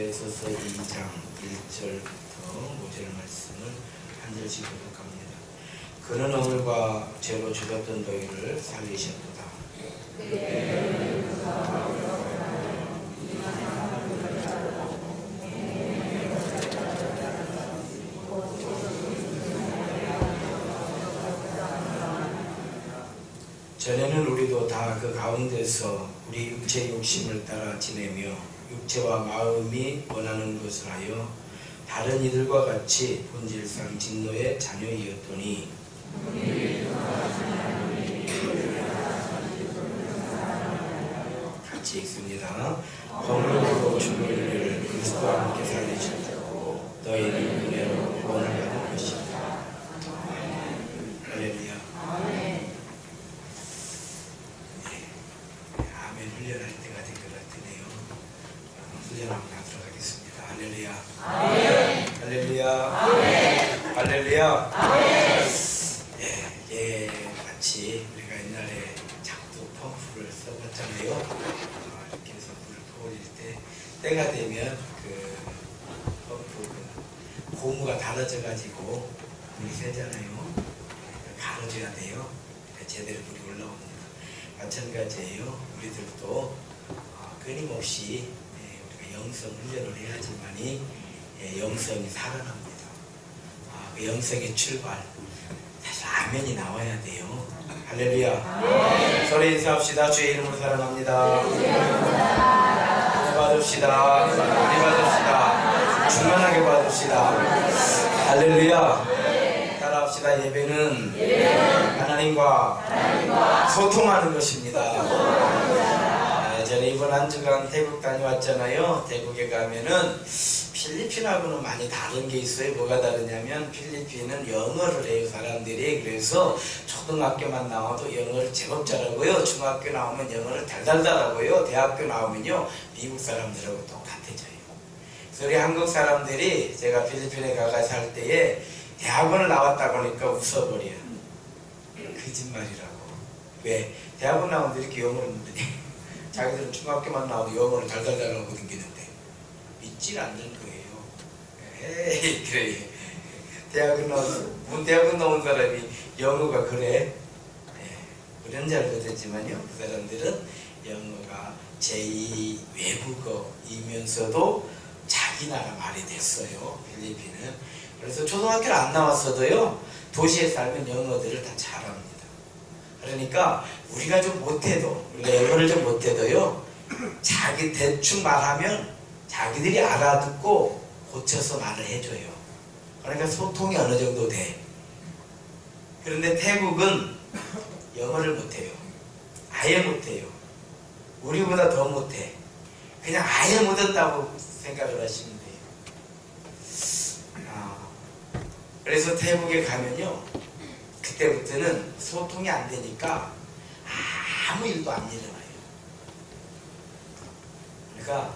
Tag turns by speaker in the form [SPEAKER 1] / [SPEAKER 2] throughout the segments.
[SPEAKER 1] 에베소서 2장 1절부터 5절 말씀을 한 절씩 교독합니다. 그는 오늘과 죄로 죽었던 너희를 살리셨도다. 전에는 우리도 다 그 가운데서 우리 육체의 욕심을 따라 지내며 육체와 마음이 원하는 것을 하여 다른 이들과 같이 본질상 진노의 자녀이었더니 같이 읽습니다. 허물로 죽은 우리를 그리스도와 함께 살리셨고 너희는 은혜로 구원을 받은 것이다. 할렐루야. 아멘. 훈련할 때가 된 것 같으네요. 훈련 한번 하도록 하겠습니다. 할렐루야. 아멘. 할렐루야. 아멘. 할렐루야. 아멘. 예, 마치 우리가 옛날에 작두 펌프를 써봤잖아요. 이렇게 해서 물을 퍼올릴 때 때가 되면 그 펌프 고무가 닳아져가지고 물이 새잖아요. 갈아줘야 돼요. 제대로 물이 올라옵니다. 마찬가지예요. 우리들도 끊임없이 우리가 영성 훈련을 해야지만이 영성이 살아납니다. 그 영성의 출발, 사실 아멘이 나와야 돼요. 할렐루야. 소리 인사합시다. 주의 이름으로 사랑합니다. 은혜 받읍시다. 은혜 받읍시다. 충만하게 받읍시다. 할렐루야. 따라합시다. 예배는 하나님과 소통하는 것입니다. 저는 이번 한 주간 태국 다녀왔잖아요. 태국에 가면은 필리핀하고는 많이 다른 게 있어요. 뭐가 다르냐면 필리핀은 영어를 해요, 사람들이. 그래서 초등학교만 나와도 영어를 제법 잘하고요. 중학교 나오면 영어를 달달달하고요. 대학교 나오면요 미국 사람들하고 똑같아져요. 그래서 우리 한국 사람들이 제가 필리핀에 가서 살 때에 대학원을 나왔다고 하니까 웃어버려요. 거짓말이라고. 왜? 대학원 나오는데 이렇게 영어를 못하냐. 자기들은 중학교만 나와도 영어를 달달달하고 댕기는데 믿질 않는 거예요. 에이, 그래. 대학원 나온 사람이 영어가 그래? 우리는 잘 못했지만요. 그 사람들은 영어가 제2 외국어이면서도 자기 나라 말이 됐어요. 필리핀은. 그래서 초등학교를 안 나왔어도요. 도시에 살면 영어들을 다 잘합니다. 그러니까 우리가 좀 못해도, 우리가 영어를 좀 못해도요. 자기 대충 말하면 자기들이 알아듣고 고쳐서 말을 해줘요. 그러니까 소통이 어느 정도 돼. 그런데 태국은 영어를 못해요. 아예 못해요. 우리보다 더 못해. 그냥 아예 못한다고 생각을 하시면 돼요. 그래서 태국에 가면요. 그때부터는 소통이 안 되니까 아무 일도 안 일어나요. 그러니까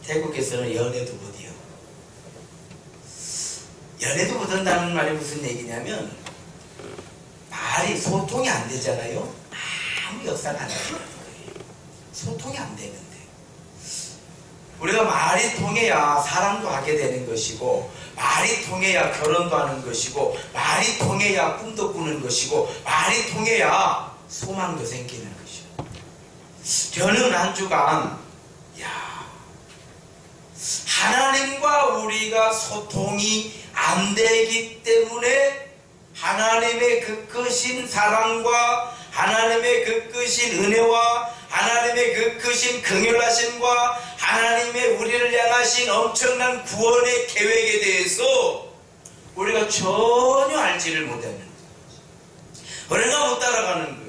[SPEAKER 1] 태국에서는 연애도 못해요. 연애도 못한다는 말이 무슨 얘기냐면 말이 소통이 안 되잖아요. 아무 역사가 안 나는 거예요. 소통이 안 되는데 우리가 말이 통해야 사랑도 하게 되는 것이고 말이 통해야 결혼도 하는 것이고 말이 통해야 꿈도 꾸는 것이고 말이 통해야 소망도 생기는 것이고 저는 한 주간 하나님과 우리가 소통이 안 되기 때문에 하나님의 그 크신 사랑과 하나님의 그 크신 은혜와 하나님의 그 크신 긍휼하심과 하나님의 우리를 향하신 엄청난 구원의 계획에 대해서 우리가 전혀 알지를 못하는 거예요. 그러니까 못 따라가는 거예요.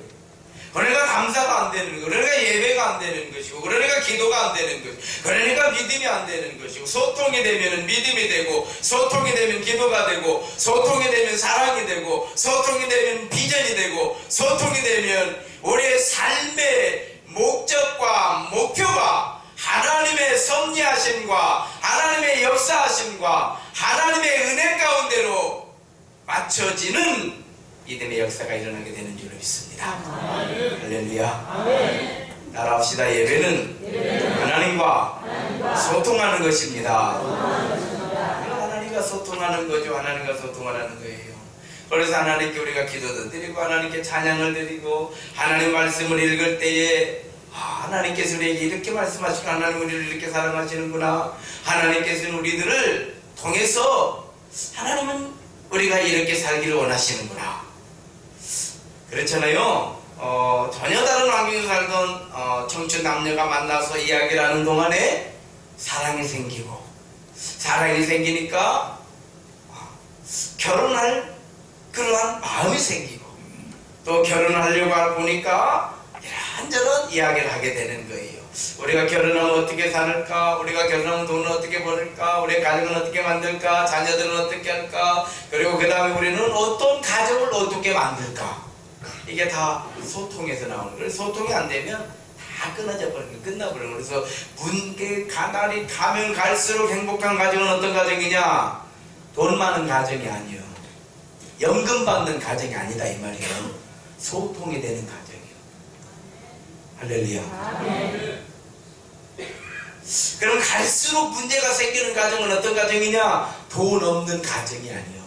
[SPEAKER 1] 그러니까 감사가 안 되는 거예요. 그러니까 예배가 안 되는 것이고 그러니까 기도가 안 되는 것이고 그러니까 믿음이 안 되는 것이고 소통이 되면 믿음이 되고 소통이 되면 기도가 되고 소통이 되면 사랑이 되고 소통이 되면 비전이 되고 소통이 되면 우리의 삶의 목적과 목표가 하나님의 섭리하심과 하나님의 역사하심과 하나님의 은혜 가운데로 맞춰지는 믿음의 역사가 일어나게 되는 줄로 믿습니다. 할렐루야. 따라합시다. 예배는 하나님과 소통하는 것입니다. 하나님과 소통하는 거죠. 하나님과 소통하는 거예요. 그래서 하나님께 우리가 기도도 드리고 하나님께 찬양을 드리고 하나님 말씀을 읽을 때에 하나님께서 우리에게 이렇게 말씀하시고 하나님 우리를 이렇게 사랑하시는구나. 하나님께서는 우리들을 통해서 하나님은 우리가 이렇게 살기를 원하시는구나. 그렇잖아요. 전혀 다른 환경에서 살던 청춘 남녀가 만나서 이야기를 하는 동안에 사랑이 생기고 사랑이 생기니까 결혼할 그러한 마음이 생기고 또 결혼하려고 보니까 이런저런 이야기를 하게 되는 거예요. 우리가 결혼하면 어떻게 살을까? 우리가 결혼하면 돈을 어떻게 벌을까? 우리의 가정은 어떻게 만들까? 자녀들은 어떻게 할까? 그리고 그 다음에 우리는 어떤 가정을 어떻게 만들까? 이게 다 소통에서 나오는 거예요. 소통이 안 되면 다 끊어져 버리는 거예요. 끝나버리는 거예요. 그래서 문계 가날이 가면 갈수록 행복한 가정은 어떤 가정이냐? 돈 많은 가정이 아니요. 연금 받는 가정이 아니다 이 말이에요. 소통이 되는 가정이에요. 할렐루야. 그럼 갈수록 문제가 생기는 가정은 어떤 가정이냐? 돈 없는 가정이 아니요.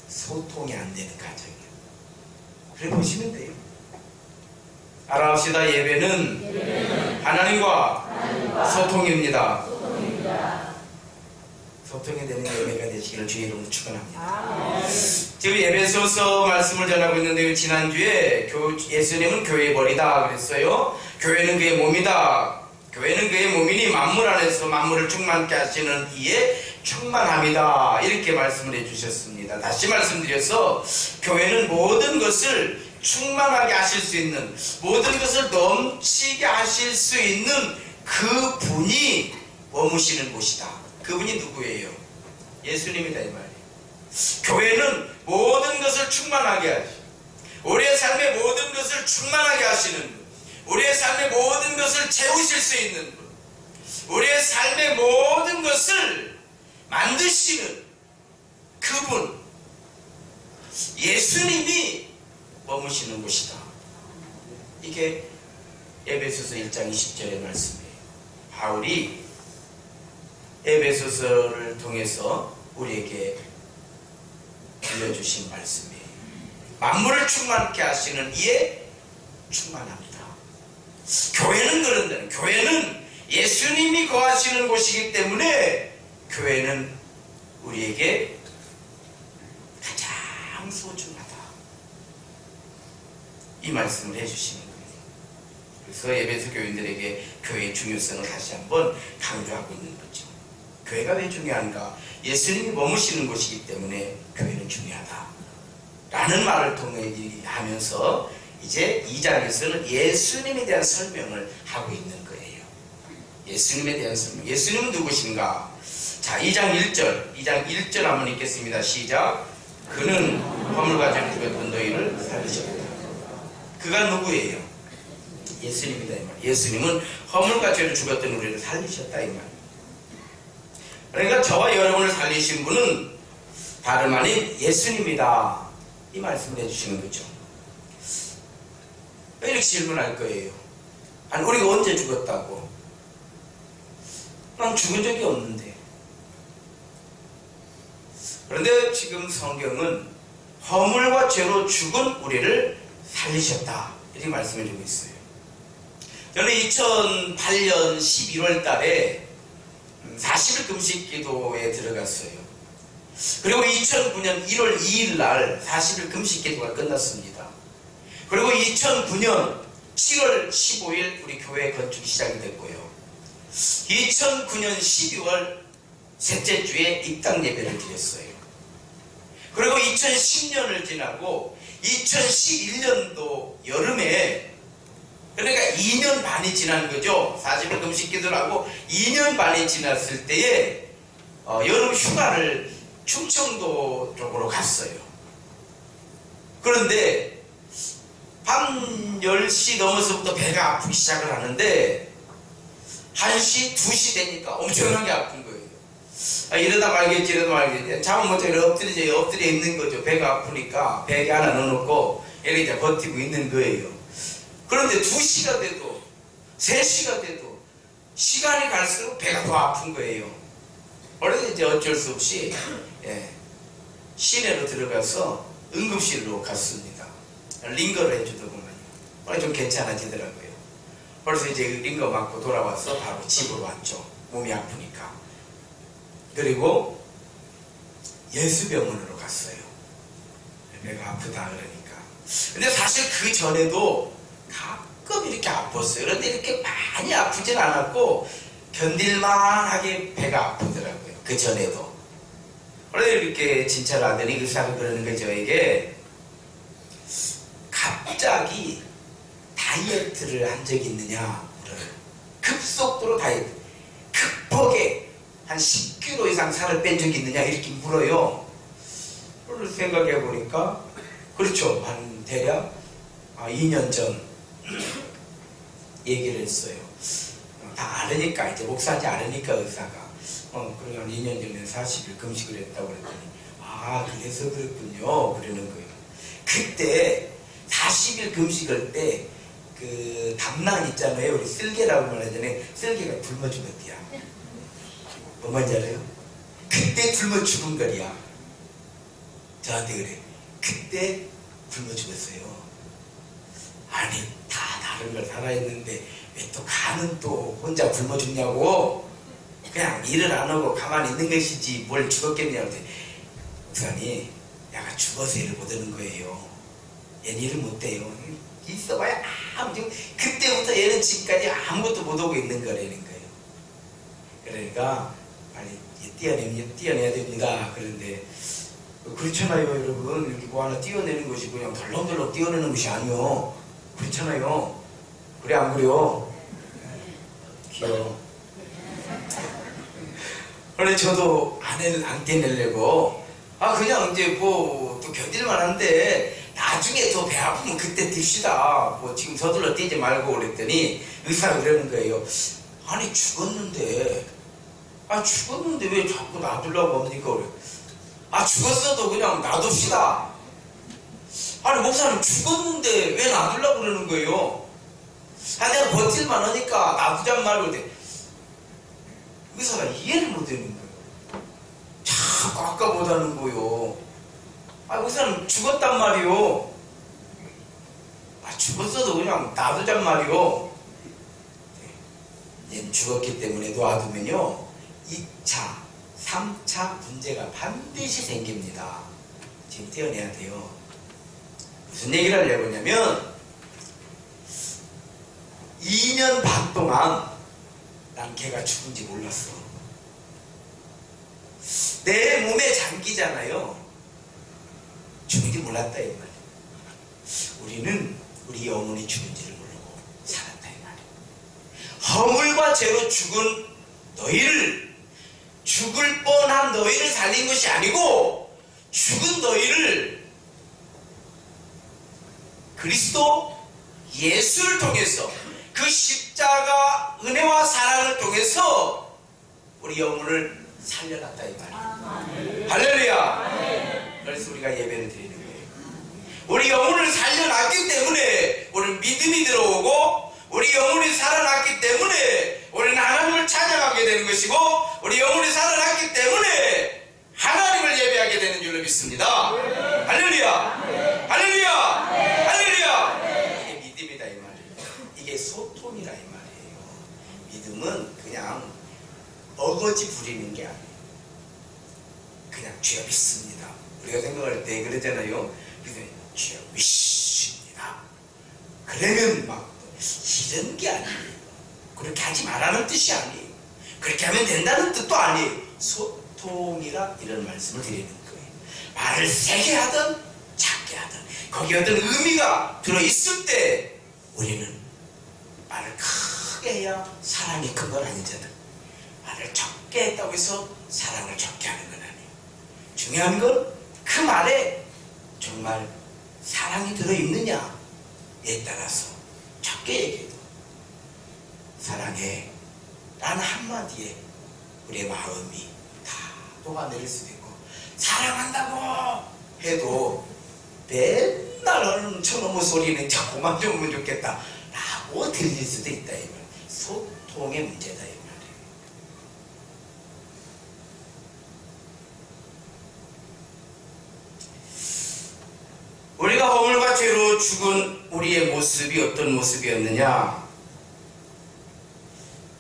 [SPEAKER 1] 소통이 안 되는 가정이에요. 그래 보시면 돼요. 알아봅시다. 예배는 하나님과 소통입니다. 소통이 되는 예배가 되시기를 주의 이름으로 축원합니다. 지금 에베소서 말씀을 전하고 있는데 지난주에 예수님은 교회의 머리다 그랬어요. 교회는 그의 몸이다. 교회는 그의 몸이니 만물 안에서 만물을 충만케 하시는 이에 충만합니다. 이렇게 말씀을 해주셨습니다. 다시 말씀드려서 교회는 모든 것을 충만하게 하실 수 있는, 모든 것을 넘치게 하실 수 있는 그 분이 머무시는 곳이다. 그분이 누구예요? 예수님이다 이 말이에요. 교회는 모든 것을 충만하게 하시고 우리의 삶의 모든 것을 충만하게 하시는 분, 우리의 삶의 모든 것을 채우실 수 있는 분, 우리의 삶의 모든 것을 만드시는 그분, 예수님이 머무시는 곳이다. 이게 에베소서 1장 20절의 말씀이에요. 바울이 에베소서를 통해서 우리에게 들려주신 말씀이에요. 만물을 충만케 하시는 이에 충만합니다. 교회는 그런데 교회는 예수님이 거하시는 곳이기 때문에 교회는 우리에게 가장 소중하다. 이 말씀을 해주시는 거예요. 그래서 에베소 교인들에게 교회의 중요성을 다시 한번 강조하고 있는 거죠. 교회가 왜 중요한가? 예수님이 머무시는 곳이기 때문에 교회는 중요하다 라는 말을 통해 하면서 이제 2장에서는 예수님에 대한 설명을 하고 있는 거예요. 예수님에 대한 설명. 예수님은 누구신가? 자, 2장 1절 한번 읽겠습니다. 시작. 그는 허물과 죄를 죽였던 너희를 살리셨다. 그가 누구예요? 예수님이다 이 말. 예수님은 허물과 죄를 죽였던 우리를 살리셨다 이 말. 그러니까 저와 여러분을 살리신 분은 다름 아닌 예수님이다 이 말씀을 해주시는 거죠. 이렇게 질문할 거예요. 아니 우리가 언제 죽었다고? 난 죽은 적이 없는데. 그런데 지금 성경은 허물과 죄로 죽은 우리를 살리셨다 이렇게 말씀해 주고 있어요. 저는 2008년 11월 달에 40일 금식 기도에 들어갔어요. 그리고 2009년 1월 2일 날 40일 금식 기도가 끝났습니다. 그리고 2009년 7월 15일 우리 교회 건축이 시작이 됐고요. 2009년 12월 셋째 주에 입당 예배를 드렸어요. 그리고 2010년을 지나고 2011년도 여름에, 그러니까 2년 반이 지난 거죠. 40일 금식 기도를 하고 2년 반이 지났을 때에 여름 휴가를 충청도 쪽으로 갔어요. 그런데 밤 10시 넘어서부터 배가 아프기 시작을 하는데 1시, 2시 되니까 엄청나게 아픈 거예요. 이러다 말겠지. 잠은 못 자고 엎드려 있는 거죠. 배가 아프니까 베개 하나 넣어놓고 이렇게 이제 버티고 있는 거예요. 그런데 2시가 돼도 3시가 돼도 시간이 갈수록 배가 더 아픈 거예요. 그래서 이제 어쩔 수 없이 시내로 들어가서 응급실로 갔습니다. 링거를 해주더구만요. 좀 괜찮아지더라고요. 그래서 이제 링거 맞고 돌아와서 바로 집으로 왔죠. 몸이 아프니까. 그리고 예수병원으로 갔어요. 배가 아프다 그러니까. 근데 사실 그 전에도 가끔 이렇게 아팠어요. 그런데 이렇게 많이 아프진 않았고 견딜만하게 배가 아프더라고요. 그 전에도. 그래서 이렇게 진찰을 하더니 의사가 그러는 거예요. 저에게 갑자기 다이어트를 한 적이 있느냐 물어요. 급속도로 다이어트, 급하게 한 10kg 이상 살을 뺀 적이 있느냐 이렇게 물어요. 그걸 생각해 보니까 그렇죠. 한 대략 2년 전 얘기를 했어요. 다 알으니까, 이제 목사인지 알으니까 의사가 그러면 2년 전에 40일 금식을 했다고 그랬더니 그래서 그랬군요 그러는 거예요. 그때 40일 금식할 때 그 담낭 있잖아요. 우리 쓸개라고 말하잖아요. 쓸개가 굶어 죽었대야. 뭐 뭔지 알아요? 그때 굶어 죽은 거야. 저한테 그래. 그때 굶어 죽었어요. 아니 다 다른 걸 살아있는데 왜 또 간은 또 혼자 굶어 죽냐고. 그냥 일을 안 하고 가만히 있는 것이지 뭘 죽었겠냐고. 목사님 내가 죽어서 일을 못하는 거예요. 얘는 일을 못해요. 있어봐야 지금 그때부터 얘는 지금까지 아무것도 못하고 있는 거라는 거예요. 그러니까 빨리 띄어내야 됩니다. 그런데 그렇잖아요 여러분. 이렇게 뭐 하나 띄어내는 것이 그냥 덜렁덜렁 띄어내는 것이 아니요. 그렇잖아요. 그래 안 그래요? 귀여워. 원래 저도 안 떼내려고 그냥 이제 뭐 또 견딜만한데 나중에 더 배 아프면 그때 듭시다. 뭐 지금 서둘러 뛰지 말고 그랬더니 의사가 그러는 거예요. 아니 죽었는데 왜 자꾸 놔두려고 합니까? 그래. 죽었어도 그냥 놔둡시다. 아니 목사님 죽었는데 왜 놔두려고 그러는 거예요? 내가 버틸만 하니까 놔두잔 말고 그래. 의사가 이해를 못하는 거예요. 자꾸 아까 못하는 거요. 목사님 죽었단 말이요. 죽었어도 그냥 놔두잔 말이요. 얘는 죽었기 때문에 놔두면요 2차, 3차 문제가 반드시 생깁니다. 지금 떼어내야 돼요. 무슨 얘기를 하려고 하냐면 2년 반 동안 난 걔가 죽은지 몰랐어. 내 몸에 잠기잖아요. 죽은지 몰랐다 이 말이야. 우리는 우리 영혼이 죽은지를 모르고 살았다 이 말이야. 허물과 죄로 죽은 너희를, 죽을 뻔한 너희를 살린 것이 아니고 죽은 너희를 그리스도 예수를 통해서 그 십자가 은혜와 사랑을 통해서 우리 영혼을 살려놨다 이 말이에요. 할렐루야. 그래서 우리가 예배를 드리는 거예요. 우리 영혼을 살려놨기 때문에 우리는 믿음이 들어오고, 우리 영혼이 살아났기 때문에 우리는 하나님을 찬양하게 되는 것이고, 우리 영혼이 살아났기 때문에 하나님을 예배하게 되는 줄로 믿습니다. 할렐루야. 할렐루야. 할렐루야. 이게 믿음이다 이 말이에요. 이게 소통이다 이 말이에요. 믿음은 그냥 어거지 부리는 게 아니에요. 그냥 죄 믿습니다. 우리가 생각할 때 그러잖아요. 그래서 죄 믿습니다. 그러면 막 이런 게 아니에요. 그렇게 하지 말라는 뜻이 아니에요. 그렇게 하면 된다는 뜻도 아니에요. 소통이라 이런 말씀을 드리는 거예요. 말을 세게 하든 작게 하든 거기에 어떤 의미가 들어있을 때 우리는 말을 크게 해야 사랑이 큰 건 아니잖아. 말을 적게 했다고 해서 사랑을 적게 하는 건 아니에요. 중요한 건 그 말에 정말 사랑이 들어있느냐에 따라서 적게 얘기해도 사랑해 라는 한마디에 우리의 마음이 다 녹아내릴 수도 있고, 사랑한다고 해도 맨날 맨날 하는 저놈의 소리는 자 그만 좀 하면 좋겠다 라고 들릴 수도 있다 이 말이에요. 소통의 문제다 이 말이에요. 우리가 허물과 죄로 죽은 우리의 모습이 어떤 모습이었느냐?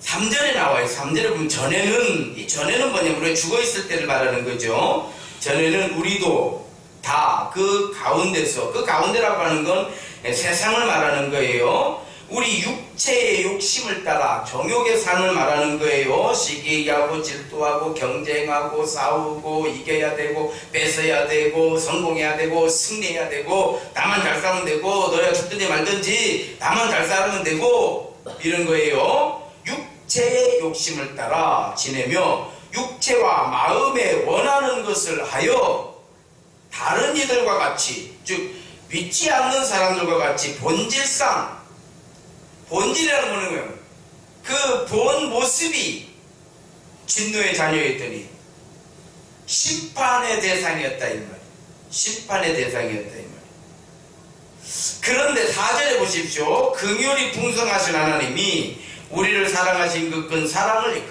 [SPEAKER 1] 3절에 나와요. 3절에 보면 이 전에는 뭐냐면 우리가 죽어있을 때를 말하는 거죠. 전에는 우리도 다 그 가운데라고 하는 건 세상을 말하는 거예요. 우리 육체의 욕심을 따라 정욕의 삶을 말하는 거예요. 시기하고 질투하고 경쟁하고 싸우고 이겨야 되고 뺏어야 되고 성공해야 되고 승리해야 되고 나만 잘 살면 되고 너야 죽든지 말든지 나만 잘 살면 되고 이런 거예요. 육체의 욕심을 따라 지내며 육체와 마음에 원하는 것을 하여 다른 이들과 같이 즉 믿지 않는 사람들과 같이 본질이라는 뭐는 그 본 모습이 진노의 자녀였더니 심판의 대상이었다 이 말이에요. 심판의 대상이었다 이 말이에요. 그런데 4절에 보십시오. 긍휼이 풍성하신 하나님이 우리를 사랑하신 그 큰 사랑을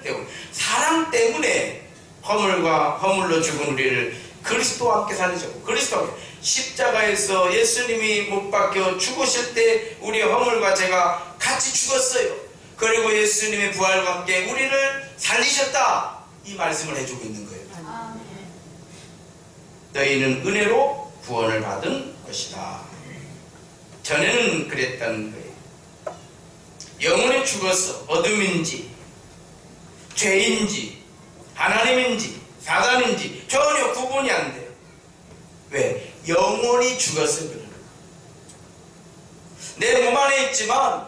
[SPEAKER 1] 때문에 사랑 때문에 허물로 죽은 우리를 그리스도와 함께 살리셨고 그리스도와 함께 십자가에서 예수님이 못 박혀 죽으실 때 우리의 허물과 죄가 같이 죽었어요. 그리고 예수님의 부활과 함께 우리를 살리셨다 이 말씀을 해주고 있는 거예요. 너희는 은혜로 구원을 받은 것이다. 전에는 그랬다는 거예요. 영혼이 죽어서 어둠인지 죄인지 하나님인지 사단인지 전혀 구분이 안 돼요. 왜? 영혼이 죽어서 그러는 거예요. 내 몸 안에 있지만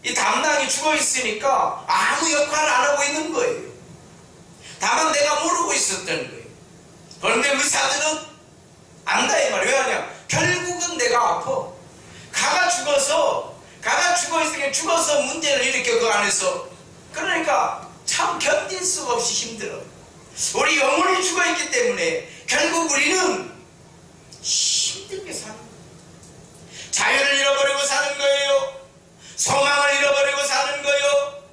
[SPEAKER 1] 이 담낭이 죽어 있으니까 아무 역할을 안 하고 있는 거예요. 다만 내가 모르고 있었던 거예요. 그런데 의사들은 안다 이 말이에요. 왜냐하면 결국은 내가 아파. 가가 죽어 있으니까 죽어서 문제를 일으켜 그 안에서. 그러니까 참 견딜 수가 없이 힘들어. 우리 영혼이 죽어 있기 때문에 결국 우리는 힘들게 사는 거예요. 자유를 잃어버리고 사는 거예요. 소망을 잃어버리고 사는 거예요.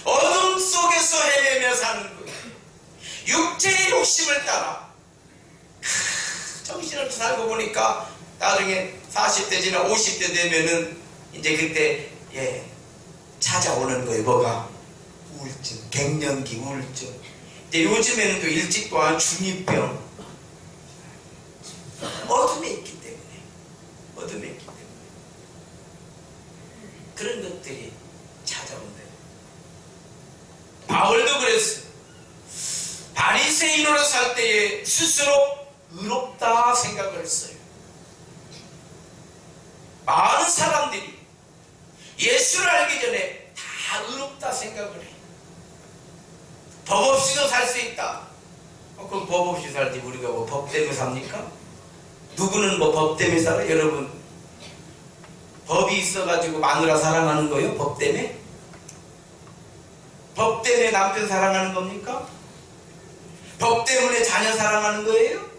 [SPEAKER 1] 어둠 속에서 헤매며 사는 거예요. 육체의 욕심을 따라 정신을 살고 보니까 나중에 40대 지나 50대 되면은 이제 그때 찾아오는 거예요. 뭐가? 우울증, 갱년기 우울증. 이제 요즘에는 또 일찍 또한 중이병. 어둠에 있기 때문에 그런 것들이 찾아온대요. 바울도 그랬어요. 바리새인으로 살 때에 스스로 의롭다 생각을 했어요. 많은 사람들이 예수를 알기 전에 다 의롭다 생각을 해요. 법 없이도 살 수 있다. 그럼 법 없이 살지 우리가 뭐 법 때문에 삽니까? 누구는 뭐 법 때문에 살아? 여러분 법이 있어가지고 마누라 사랑하는 거예요? 법 때문에? 법 때문에 남편 사랑하는 겁니까? 법 때문에 자녀 사랑하는 거예요?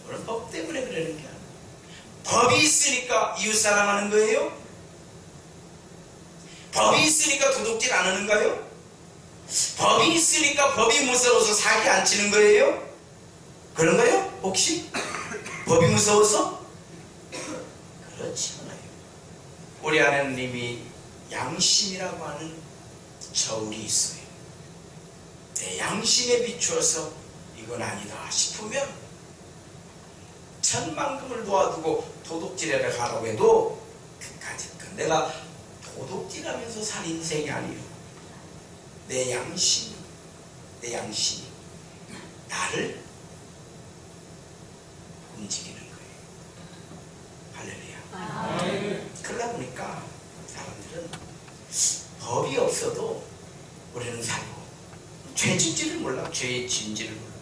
[SPEAKER 1] 그럼 법 때문에 그러는 게 아니에요. 법이 있으니까 이웃 사랑하는 거예요? 법이 있으니까 도둑질 안 하는가요? 법이 있으니까 법이 무서워서 사기 안 치는 거예요? 그런가요? 혹시? 법이 무서워서? 그렇지 않아요. 우리 하나님이 양심이라고 하는 저울이 있어요. 내 양심에 비추어서 이건 아니다 싶으면 천만금을 놓아두고 도둑질하러 가라고 해도 그까짓 건 내가 도둑질하면서 살 인생이 아니에요. 내 양심이 나를 움직이는 거예요. 할렐루야. 그러다 보니까 사람들은 법이 없어도 우리는 살고 죄 진지를 몰라. 죄의 진지를 몰라.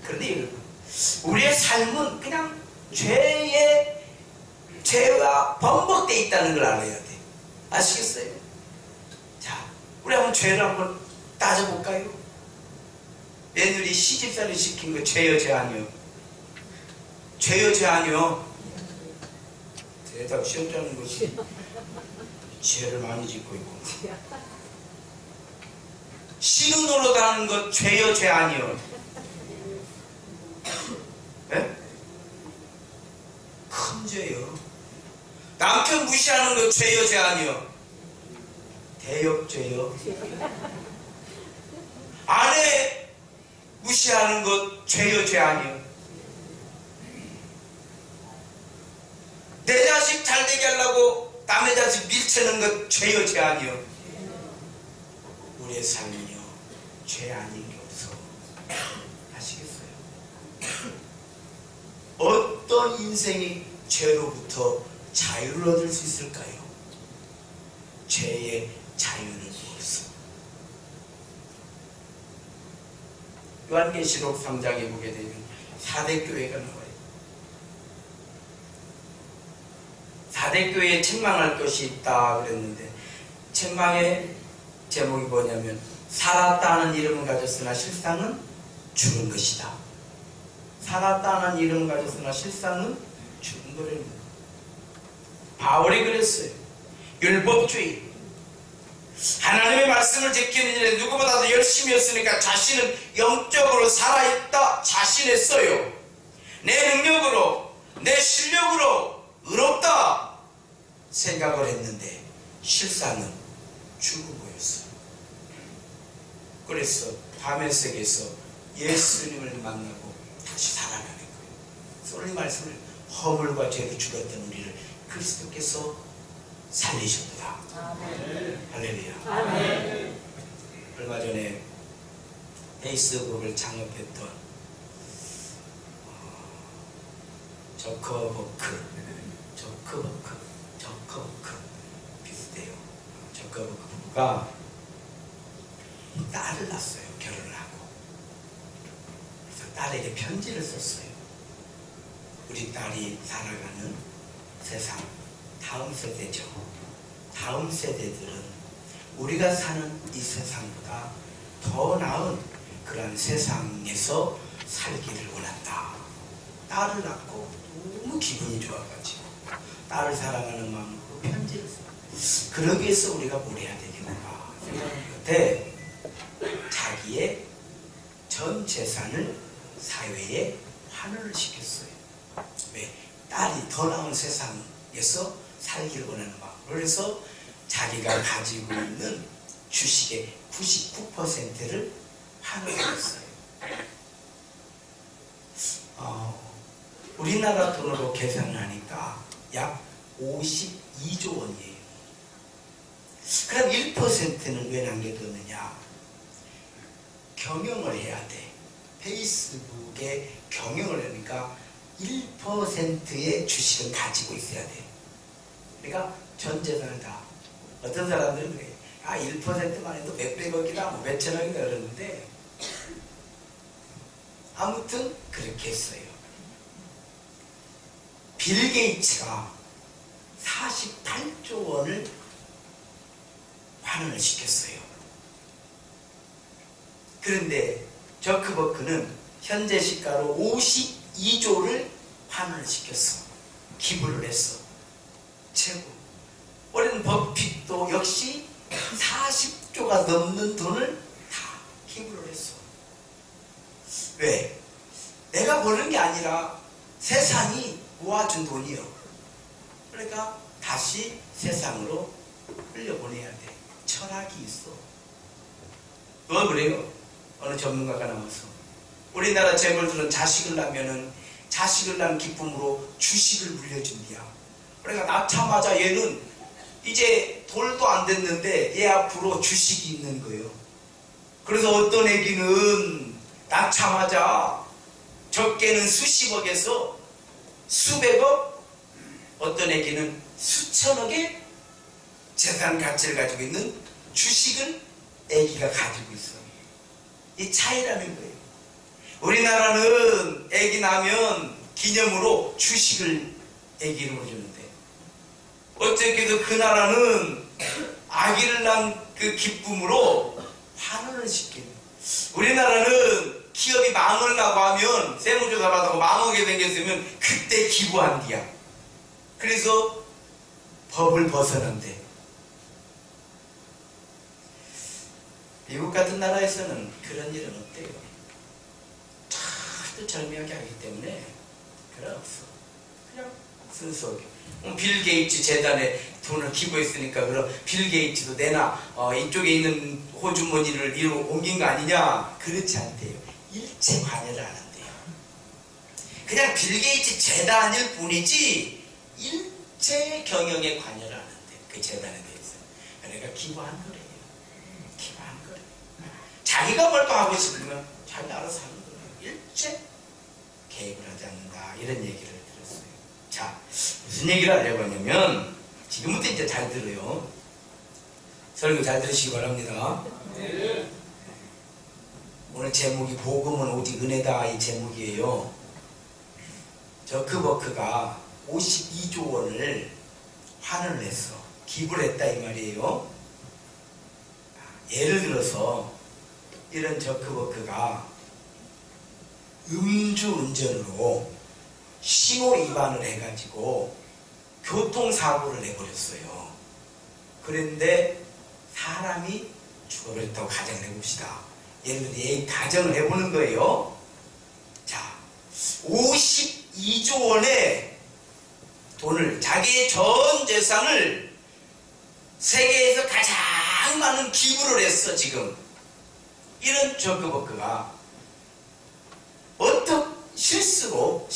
[SPEAKER 1] 그런데 여러분 우리의 삶은 그냥 죄와 번복되어 있다는 걸 알아야 돼. 아시겠어요? 자, 우리 한번 죄를 한번 따져볼까요? 며느리 시집살이 시킨 거 죄요 죄 아니요? 죄요 죄 아니요? 대답 시험자는 것이 죄를 많이 짓고 있고 신우 노릇하는 것 죄요 죄 아니요? 네? 큰 죄요. 남편 무시하는 것 죄요 죄 아니요? 대역죄요. 아내 무시하는 것 죄요 죄 아니요? 내 자식 잘되게 하려고 남의 자식 밀치는 것 죄요 죄 아니요? 우리의 삶은요 죄 아닌 게 없어. 아시겠어요? 어떤 인생이 죄로부터 자유를 얻을 수 있을까요? 죄의 자유는 없어. 요한계시록 3장에 보게 되면 4대 교회가 나와요. 4대 교회에 책망할 것이 있다 그랬는데 책망의 제목이 뭐냐면 살았다는 이름을 가졌으나 실상은 죽은 것이다. 살았다는 이름을 가졌으나 실상은 죽은 거랍니다. 바울이 그랬어요. 율법주의. 하나님의 말씀을 지키는 일에 누구보다도 열심히 했으니까 자신은 영적으로 살아있다 자신했어요. 내 능력으로 내 실력으로 의롭다 생각을 했는데 실상은 죽은 거였어요. 그래서 다메섹에서 예수님을 만나고 다시 살아나는 거예요. 쏠리 말씀을 허물과 죄로 죽었던 우리를 그리스도께서 살리셨도다. 아멘. 할렐루야. 아멘. 얼마 전에 페이스북을 창업했던 저커버크 비슷해요. 저커버크 부부가 딸을 낳았어요. 결혼을 하고. 그래서 딸에게 편지를 썼어요. 우리 딸이 살아가는 세상, 다음 세대죠. 다음 세대들은 우리가 사는 이 세상보다 더 나은 그런 세상에서 살기를 원한다. 딸을 낳고 너무 기분이 좋아가지고 딸을 사랑하는 마음으로 편지를 써요. 그러기 위해서 우리가 뭘 해야 되겠는가 생각하는 때 자기의 전 재산을 사회에 환원을 시켰어요. 왜? 딸이 더 나은 세상에서 살기를 원하는 마음. 그래서 자기가 가지고 있는 주식의 99%를 환원했어요. 우리나라 돈으로 계산을 하니까 약 52조 원이에요. 그럼 1%는 왜 남겨뒀느냐? 경영을 해야 돼. 페이스북에 경영을 하니까 1%의 주식을 가지고 있어야 돼. 그러니까 전 재산을 다. 어떤 사람들은 그래. 1%만 해도 몇백억이다, 뭐 몇천억이다 그러는데 아무튼 그렇게 했어요. 빌 게이츠가 48조 원을 환원을 시켰어요. 그런데 저크버크는 현재 시가로 52조를 환원을 시켰어. 기부를 했어. 최고. 워렌 버핏도 역시 40조가 넘는 돈을 다 기부를 했어. 왜? 내가 버는 게 아니라 세상이 모아준 돈이요. 그러니까 다시 세상으로 흘려보내야 돼. 철학이 있어. 왜 그래요? 어느 전문가가 나와서 우리나라 재벌들은 자식을 낳으면은 자식을 낳은 기쁨으로 주식을 물려준대요. 그러니까 낳자마자 얘는 이제 돌도 안 됐는데 얘 앞으로 주식이 있는 거예요. 그래서 어떤 애기는 낳자마자 적게는 수십억에서 수백억, 어떤 애기는 수천억의 재산 가치를 가지고 있는 주식을 애기가 가지고 있어. 이 차이라는 거예요. 우리나라는 애기 낳으면 기념으로 주식을 애기 이름으로 주는데 어쨌게도 그 나라는 아기를 낳은 그 기쁨으로 환원을 시키는. 우리나라는 기업이 망하려고 하면 세무조사 받아서 망하게 생겼으면 그때 기부한 뒤야. 그래서 법을 벗어난대. 미국 같은 나라에서는 그런 일은 없대요. 차도 절묘하게 하기 때문에 그런 없어. 그냥 순수하게. 빌 게이츠 재단에 돈을 기부했으니까 그럼 빌 게이츠도 내나 이쪽에 있는 호주머니를 이로 옮긴 거 아니냐? 그렇지 않대요. 일체 관여를 안 한대요. 그냥 빌 게이츠 재단일 뿐이지 일체 경영에 관여를 안 한대요. 그 재단에 대해서. 그러니까 기부한 거래요. 기부한 거래요. 자기가 뭘 또 하고 싶으면 자기 알아서 하는 거예요. 일체 개입을 하지 않는다. 이런 얘기를 들었어요. 자, 무슨 얘기를 하려고 하냐면 지금부터 이제 잘 들어요. 설교 잘 들으시기 바랍니다. 네. 오늘 제목이 복음은 오직 은혜다 이 제목이에요. 저크버크가 52조 원을 환원을 했어. 기부를 했다 이 말이에요. 예를 들어서 이런 저크버크가 음주운전으로 신호 위반을 해가지고 교통사고를 내버렸어요. 그런데 사람이 죽어버렸다고 가정을 해봅시다. 예를 들어 가정을 해보는 거예요. 자, 52조 원의 돈을, 자기의 전 재산을 세계에서 가장 많은 기부를 했어. 지금 이런 저크버크가 어떤 실수로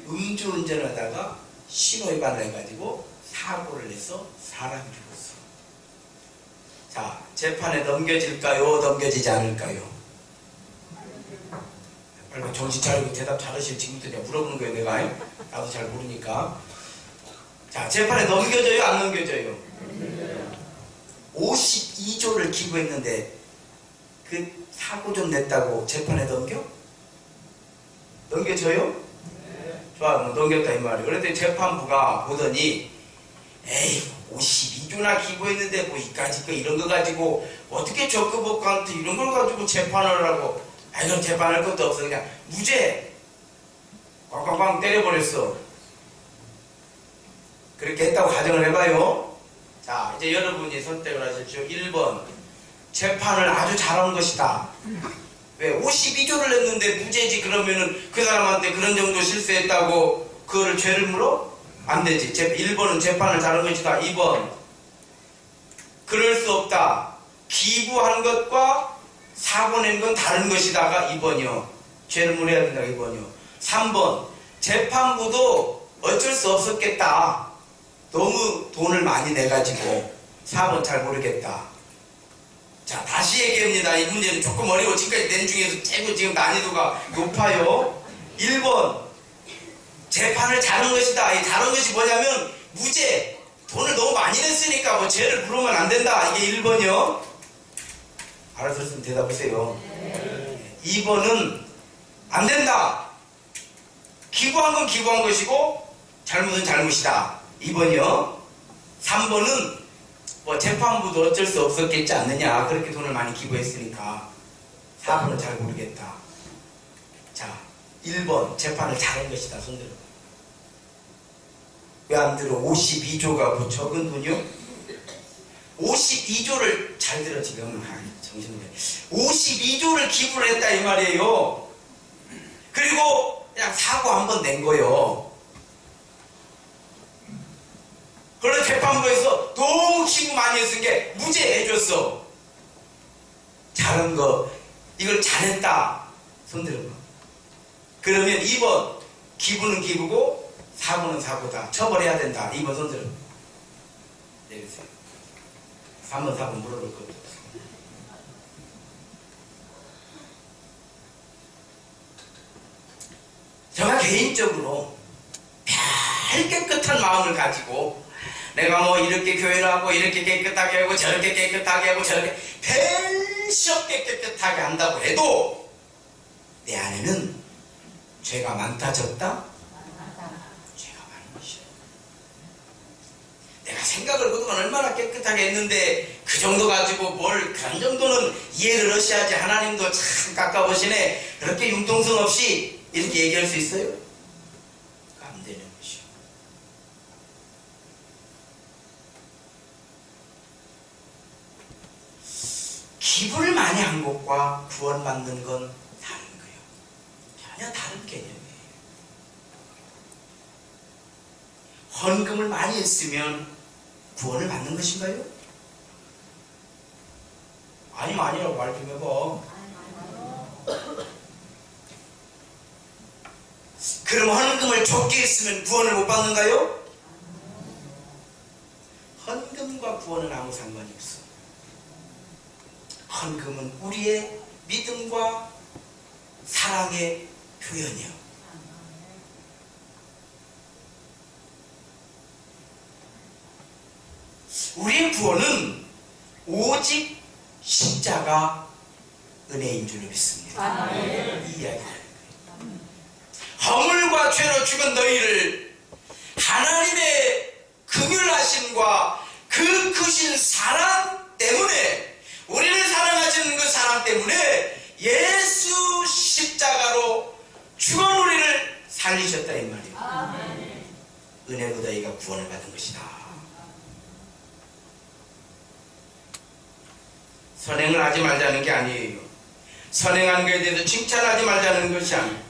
[SPEAKER 1] 음주운전을 하다가 신호위반을 해가지고 사고를 내서 사람이 죽었어. 자, 재판에 넘겨질까요? 넘겨지지 않을까요? 빨리 정신 차리고 대답 잘하시면 지금부터 내가 물어보는 거예요. 내가 나도 잘 모르니까. 자, 재판에 넘겨져요? 안 넘겨져요? 52조를 기부했는데 그 사고 좀 냈다고 재판에 넘겨져요? 좋아, 넘겼다 이 말이에요. 그런데 재판부가 보더니 에이 52조나 기부했는데 뭐 이까짓 거 이런 거 가지고 어떻게 저크버크한테 이런 걸 가지고 재판을 하고, 아 이건 재판할 것도 없어. 그냥 무죄 꽝꽝꽝 때려버렸어. 그렇게 했다고 가정을 해봐요. 자, 이제 여러분이 선택을 하십시오. 1번 재판을 아주 잘한 것이다. 왜? 52조를 냈는데 무죄지. 그러면은 그 사람한테 그런 정도 실수했다고 그거를 죄를 물어? 안 되지. 1번은 재판을 잘한 것이다. 2번 그럴 수 없다. 기부한 것과 사고 낸 건 다른 것이다가 2번이요. 죄를 물어야 된다. 2번이요. 3번 재판부도 어쩔 수 없었겠다. 너무 돈을 많이 내가지고. 4번 잘 모르겠다. 자, 다시 얘기합니다. 이 문제는 조금 어려워. 지금까지 낸 중에서 최고 지금 난이도가 높아요. 1번 재판을 잘한 것이다. 이 잘한 것이 뭐냐면 무죄. 돈을 너무 많이 냈으니까 뭐 죄를 물으면 안 된다. 이게 1번이요. 알아들었으면 대답하세요. 2번은 안 된다. 기부한 건 기부한 것이고 잘못은 잘못이다. 2번이요. 3번은 뭐 재판부도 어쩔 수 없었겠지 않느냐. 그렇게 돈을 많이 기부했으니까. 4번은 잘 모르겠다. 자, 1번 재판을 잘한 것이다. 손들어. 왜 안 들어? 52조가 뭐 적은 돈이요? 52조를 잘 들어 지금. 정신을. 52조를 기부를 했다 이 말이에요. 그리고 그냥 사고 한 번 낸 거예요. 그런데 재판부에서 너무 기부 많이 했으니까 무죄해줬어. 잘한 거, 이걸 잘했다. 손들어봐. 그러면 2번 기부는 기부고 사고는 사고다. 처벌해야 된다. 2번 손들어. 내리세요. 3번 4번 물어볼 것도 없어. 제가 개인적으로 별 깨끗한 마음을 가지고 내가 뭐 이렇게 교회를 하고 이렇게 깨끗하게 하고 저렇게 깨끗하게 하고 저렇게 별 시 없게 깨끗하게 한다고 해도 내 안에는 죄가 많다 적다? 죄가 많은 것이야. 내가 생각을 그동안 얼마나 깨끗하게 했는데 그 정도 가지고 뭘 그런 정도는 이해를 하셔야지. 하나님도 참 깎아보시네. 그렇게 융통성 없이 이렇게 얘기할 수 있어요? 안 되는 것이요. 기부를 많이 한 것과 구원받는 건 다른 거예요. 전혀 다른 개념이에요. 헌금을 많이 했으면 구원을 받는 것인가요? 아니라고 말 좀 해봐. 그럼 헌금을 적게 했으면 구원을 못 받는가요? 헌금과 구원은 아무 상관이 없어. 헌금은 우리의 믿음과 사랑의 표현이요. 우리의 구원은 오직 십자가 은혜인 줄로 믿습니다. 이 이야기입니다. 허물과 죄로 죽은 너희를 하나님의 긍휼하심과 그 크신 사랑 때문에, 우리를 사랑하시는 그 사랑 때문에 예수 십자가로 죽은 우리를 살리셨다 이 말이에요. 은혜로 너희가 구원을 받은 것이다. 선행을 하지 말자는 게 아니에요. 선행한 것에 대해서 칭찬하지 말자는 것이 아니에요.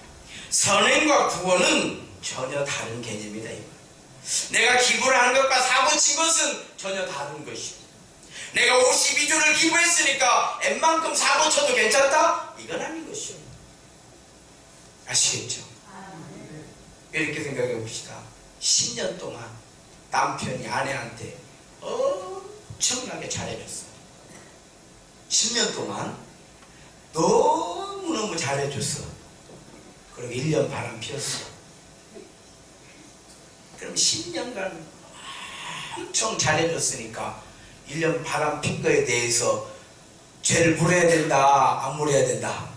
[SPEAKER 1] 선행과 구원은 전혀 다른 개념이다. 내가 기부를 한 것과 사고 친 것은 전혀 다른 것이고, 내가 52조를 기부했으니까 웬만큼 사고 쳐도 괜찮다? 이건 아닌 것이요. 아시겠죠? 이렇게 생각해 봅시다. 10년 동안 남편이 아내한테 엄청나게 잘해줬어. 10년 동안 너무너무 잘해줬어. 그리고 1년 바람 피웠어. 그럼 10년간 엄청 잘해줬으니까 1년 바람 핀 거에 대해서 죄를 물어야 된다, 안 물어야 된다?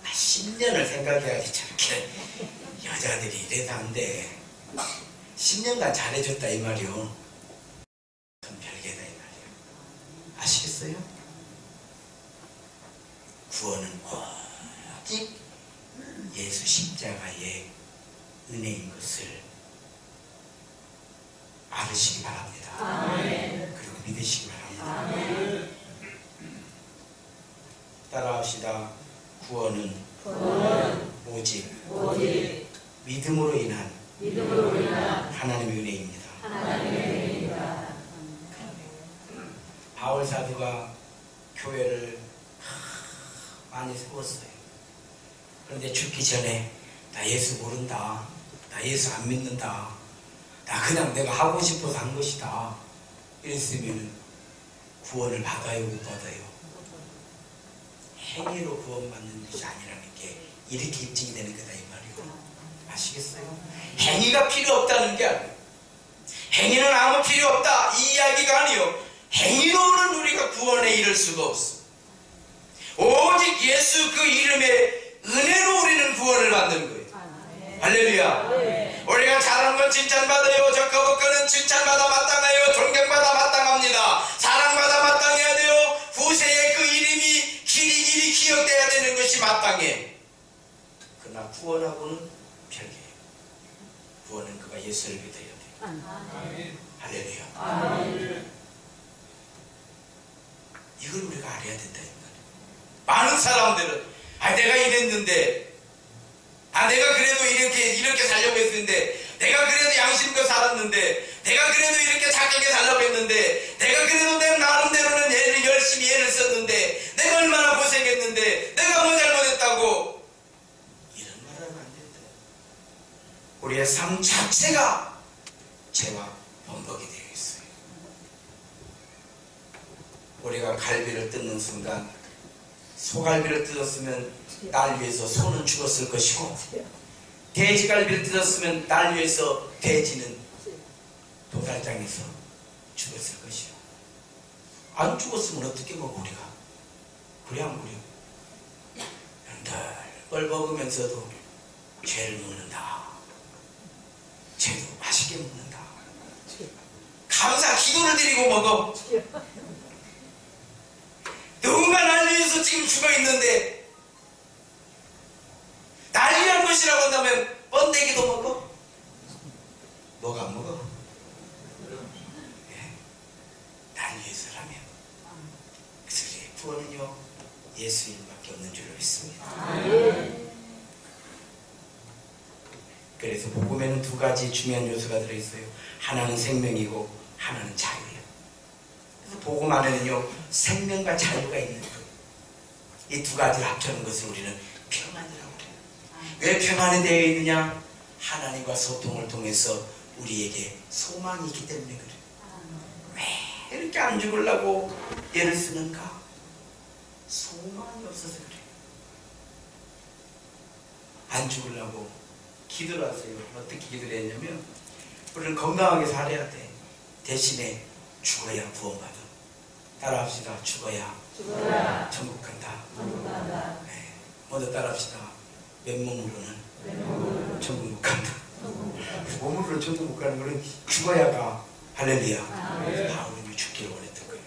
[SPEAKER 1] 10년을 생각해야지. 저렇게 여자들이 이래도 안 돼. 10년간 잘해줬다 이 말이요. 별개다 이 말이요. 아시겠어요? 구원은 오직 예수 십자가의 은혜인 것을 알으시기 바랍니다. 아멘. 그리고 믿으시기 바랍니다. 아멘. 따라합시다. 구원은 오직 믿음으로 인한 하나님의 은혜입니다. 바울 사도가 교회를 많이 세웠어요. 그런데 죽기 전에 나 예수 모른다, 나 예수 안 믿는다, 나 그냥 내가 하고 싶어서 한 것이다, 이랬으면 구원을 받아요, 못 받아요? 행위로 구원받는 것이 아니라는 게 이렇게 입증이 되는 거다 이 말이요. 아시겠어요? 행위가 필요 없다는 게 아니에요. 행위는 아무 필요 없다 이 이야기가 아니요. 행위로는 우리가 구원에 이를 수가 없어. 오직 예수 그 이름의 은혜로 우리는 구원을 받는 거예요. 할렐루야. 우리가 잘하는 건 칭찬받아요. 저 거북거는 칭찬받아 마땅해요. 존경받아 마땅합니다. 사랑받아 마땅해야 돼요. 후세에 그 이름이 길이 기억돼야 되는 것이 마땅해. 그러나 구원하고는 별개예요. 구원은 그가 예수를 믿어야 돼요. 할렐루야. 이걸 우리가 알아야 된다. 많은 사람들은 내가 이랬는데, 내가 그래도 이렇게 살려고 했는데, 내가 그래도 양심껏 살았는데, 내가 그래도 이렇게 착하게 살려고 했는데, 내가 그래도 내 나름대로는 열심히 애를 썼는데, 내가 얼마나 고생했는데, 내가 뭐 잘못했다고, 이런 말 하면 안 된다. 우리의 삶 자체가 죄와 범벅이 되어 있어요. 우리가 갈비를 뜯는 순간, 소갈비를 뜯었으면 날 위해서 소는 죽었을 것이고, 돼지갈비를 뜯었으면 날 위해서 돼지는 도살장에서 죽었을 것이요. 안 죽었으면 어떻게 먹어 우리가? 그래 안 그래? 널 먹으면서도 죄를 먹는다. 죄도 맛있게 먹는다. 감사 기도를 들이고 먹어. 누군가 날 위해서 지금 죽어 있는데 날 위한 것이라고 한다면 번데기도 먹어? 뭐가 안 먹어? 네. 날 위해서라면. 그래서 우리의 구원은요 예수님밖에 없는 줄로 믿습니다. 그래서 복음에는 두 가지 중요한 요소가 들어있어요. 하나는 생명이고 하나는 자유예요. 그래서 복음 안에는요 생명과 자유가 있는 거예요. 이 두 가지를 합쳐놓은 것을 우리는 평안이라고 그래요. 왜 평안이 되어 있느냐? 하나님과 소통을 통해서 우리에게 소망이 있기 때문에 그래요. 왜 이렇게 안 죽으려고 애를 쓰는가? 소망이 없어서 그래요. 안 죽으려고 기도를 하세요. 어떻게 기도를 했냐면 우리는 건강하게 살아야 돼. 대신에 죽어야 구원받아. 따라합시다. 죽어야 천국 간다. 네. 먼저 따라합시다. 맨몸으로는 천국 못 간다. 몸으로 천국 못 가는 거는 죽어야 가. 할렐루야. 바울이 죽기를 원했던 거예요.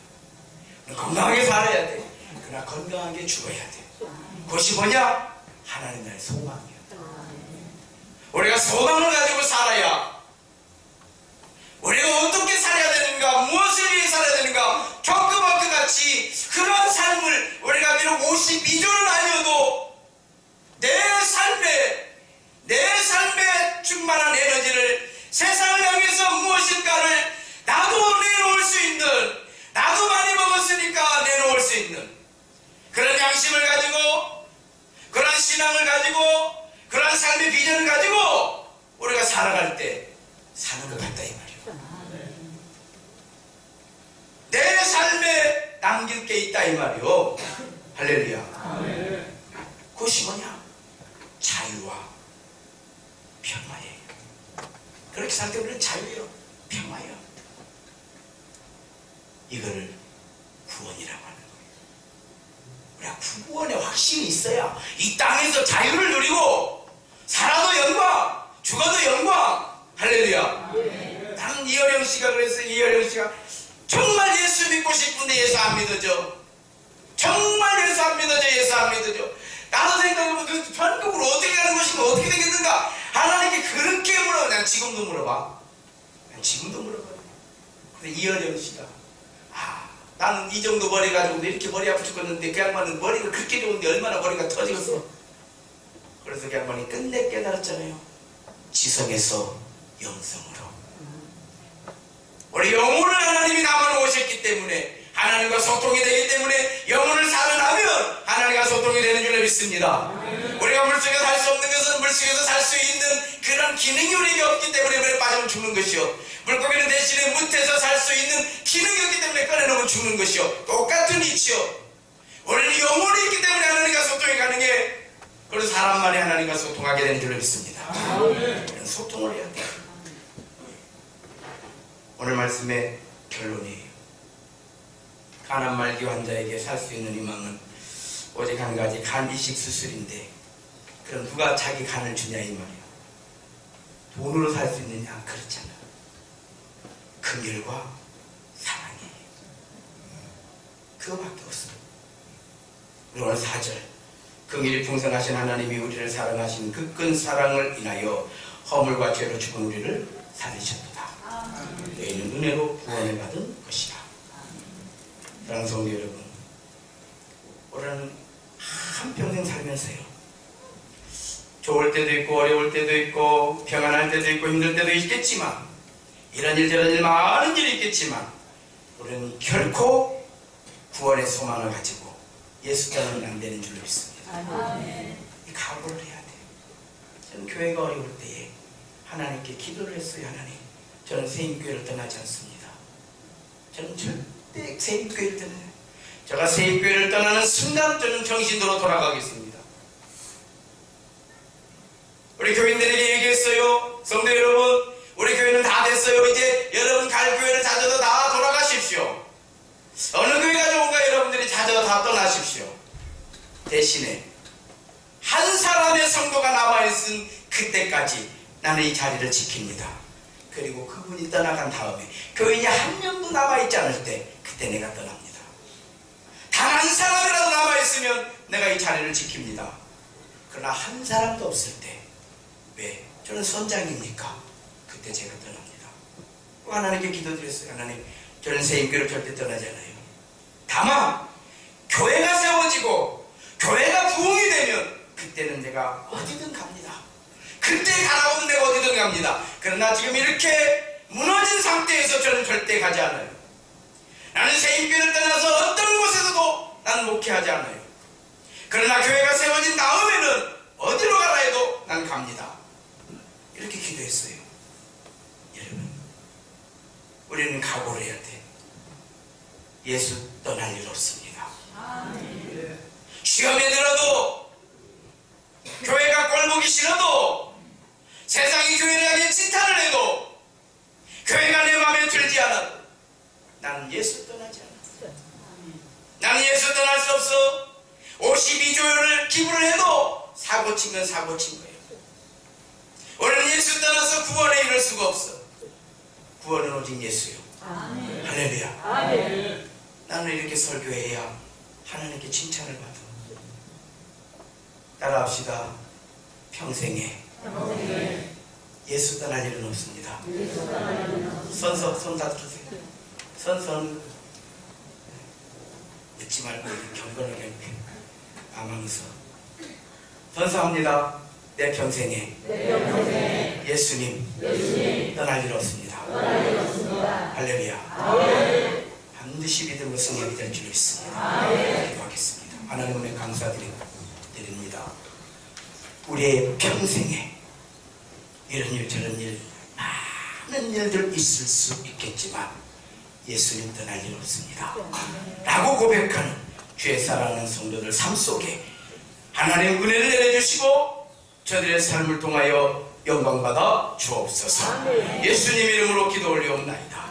[SPEAKER 1] 건강하게 살아야 돼. 그러나 건강하게 죽어야 돼. 그것이 뭐냐? 하나님 나라의 소망이야. 우리가 소망을 가지고 살아야 우리가 어떻게 살아야 되는가, 무엇을 위해 살아야 되는가, 조그맣게 같이 그런 삶을 우리가 비록 52조는 아니어도 내 삶에 충만한 에너지를 세상을 향해서 무엇인가를 나도 내놓을 수 있는, 나도 많이 먹었으니까 내놓을 수 있는 그런 양심을 가지고, 그런 신앙을 가지고, 그런 삶의 비전을 가지고 우리가 살아갈 때 사는 것 같다 이 말이에요. 내 삶에 남길 게 있다 이 말이요. 할렐루야. 그것이 뭐냐? 자유와 평화예요. 그렇게 살 때 우리는 자유예요. 평화예요. 이거를 구원이라고 하는 거예요. 우리가 구원의 확신이 있어야 이 땅에서 자유를 누리고 살아도 영광, 죽어도 영광. 할렐루야. 나는 이어령 씨가 그랬어요. 이어령 씨가 정말 예수 믿고 싶은데 예수 안 믿어져. 정말 예수 안 믿어져. 예수 안 믿어져. 나도 생각해보면 전국으로 어떻게 가는 것인가, 어떻게 되겠는가. 하나님께 그렇게 물어봐. 난 지금도 물어봐. 난 지금도 물어봐요. 근데 이어령 씨가 나는 이 정도 머리 가지고도 이렇게 머리 아프 죽었는데 그 양반은 머리가 그렇게 좋은데 얼마나 머리가 터지겠어. 그래서 그 양반이 끝내 깨달았잖아요. 지성에서 영성으로. 우리 영혼을 하나님이 남아놓으셨기 때문에, 하나님과 소통이 되기 때문에 영혼을 살아나면 하나님과 소통이 되는 줄로 믿습니다. 우리가 물속에서 살 수 없는 것은 물속에서 살 수 있는 그런 기능이 우리에게 없기 때문에 물에 빠지면 죽는 것이요, 물고기는 대신에 묻에서 살 수 있는 기능이 없기 때문에 꺼내놓으면 죽는 것이요, 똑같은 이치요. 우리는 영혼이 있기 때문에 하나님과 소통이 가능해. 그래서 사람만이 하나님과 소통하게 되는 줄로 믿습니다. 우리는 소통을 해야 돼. 오늘 말씀의 결론이에요. 간암 말기 환자에게 살 수 있는 희망은 오직 한 가지, 간 이식 수술인데, 그럼 누가 자기 간을 주냐 이 말이야. 돈으로 살 수 있느냐? 그렇잖아. 긍휼과 사랑이에요. 그거밖에 없어. 우리 오늘 4절, 긍휼이 풍성하신 하나님이 우리를 사랑하신 그 큰 사랑을 인하여 허물과 죄로 죽은 우리를 살리셨도다. 너희는 은혜로 구원을 받은 것이다. 사랑하는 성도 여러분, 우리는 한평생 살면서요, 좋을 때도 있고 어려울 때도 있고 평안할 때도 있고 힘들 때도 있겠지만, 이런 일 저런 일 많은 일이 있겠지만, 우리는 결코 구원의 소망을 가지고 예수 따르면 안 되는 줄로 믿습니다. 이 각오를 해야 돼요. 저는 교회가 어려울 때에 하나님께 기도를 했어요. 하나님, 저는 세임교회를 떠나지 않습니다. 저는 절대 세임교회를 떠나요. 제가 세임교회를 떠나는 순간 저는 정신으로 돌아가겠습니다. 우리 교인들에게 얘기했어요. 성도 여러분, 우리 교회는 다 됐어요. 이제 여러분 갈 교회를 찾아서 다 돌아가십시오. 어느 교회가 좋은가 여러분들이 찾아서 다 떠나십시오. 대신에 한 사람의 성도가 남아있은 그때까지 나는 이 자리를 지킵니다. 그리고 그분이 떠나간 다음에 교인이 한 명도 남아있지 않을 때 그때 내가 떠납니다. 단 한 사람이라도 남아있으면 내가 이 자리를 지킵니다. 그러나 한 사람도 없을 때 왜? 저는 선장입니까? 그때 제가 떠납니다. 하나님께 기도드렸어요. 하나님, 저는 세임교를 절대 떠나지 않아요. 다만 교회가 세워지고 교회가 부흥이 되면 그때는 내가 어디든 갑니다. 그때 가라고 내가 어디든 갑니다. 그러나 지금 이렇게 무너진 상태에서 저는 절대 가지 않아요. 나는 세임교를 떠나서 어떤 곳에서도 난 목회하지 않아요. 그러나 교회가 세워진 다음에는 어디로 가라 해도 난 갑니다. 이렇게 기도했어요. 여러분, 우리는 각오를 해야 돼. 예수 떠날 일 없습니다. 시험에 들어도, 교회가 꼴보기 싫어도, 세상이 교회를 향해 진탄을 해도, 교회가 내 마음에 들지 않아도 나는 예수 떠나지 않아. 나는 예수 떠날 수 없어. 52조를 기부를 해도 사고 치면 사고 친 거예요. 우리는 예수 떠나서 구원에 이를 수가 없어. 구원은 오직 예수요. 아멘. 할렐루야. 아멘. 나는 이렇게 설교해야 하나님께 칭찬을 받아. 따라합시다. 평생에 예수 떠날 일은 없습니다. 손 다 들으세요. 손 묻지 말고 경건하게 아마면서 선서합니다. 내 평생에 예수님 떠날 일 없습니다. 할렐루야. 반드시 믿음으로 승리하게 될 줄 믿습니다. 기도하겠습니다. 하나님의 감사드립니다. 우리의 평생에 이런 일 저런 일 많은 일들 있을 수 있겠지만 예수님 떠날 일 없습니다 라고 고백하는 주의 사랑하는 성도들 삶 속에 하나님 은혜를 내려주시고 저들의 삶을 통하여 영광받아 주옵소서. 예수님 이름으로 기도 올리옵나이다.